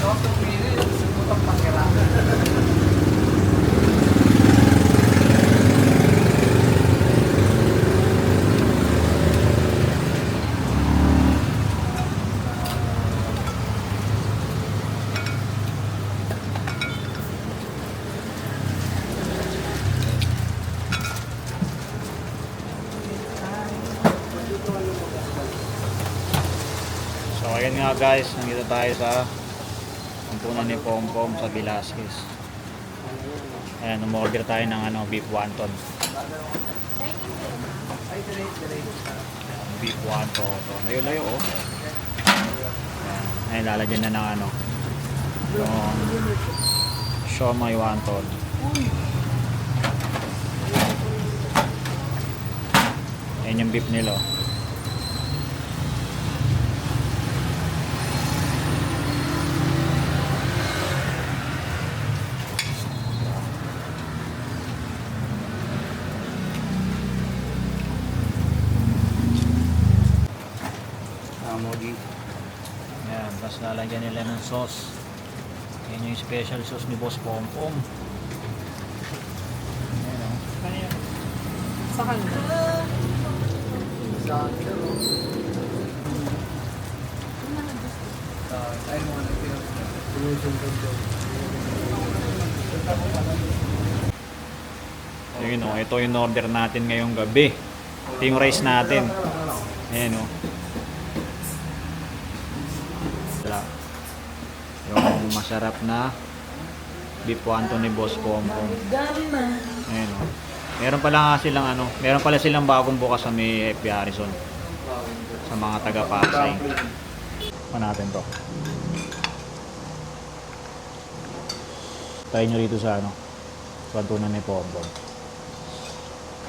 So ayun nga guys, nandito tayo sa pampunan ni Pompom sa Velasquez. Ayan, umorder tayo ng beef wonton. Beef wonton. So, layo-layo oh. Ayan, lalagyan na ng yung siomai wonton. Ayan yung beef nila oh. Ayan, tapos lalagyan nila ng sauce. Yan yung special sauce ni Boss Pompom. Ayan o. Sa kanya. Ayun o, ito yung order natin ngayong gabi. Ito yung rice natin. Ayan o. Yung masarap na beef wonton ni Boss Pompom. Ayan o. Meron pala silang bagong bukas sa may FB Harrison. Sa mga taga-Pasay. Pa natin to. Try nyo rito sa kantunan ni Pompom.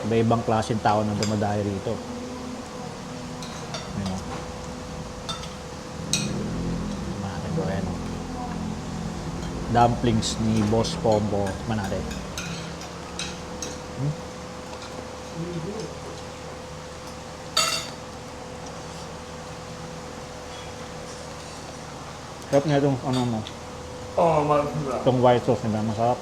Iba-ibang klaseng tao na dumadayo rito. Ayan o. Natin to, ayan o. Dumplings ni Boss Pompom. Manate. Sarap nga itong mo. Oo, masarap. Itong white sauce nila masarap.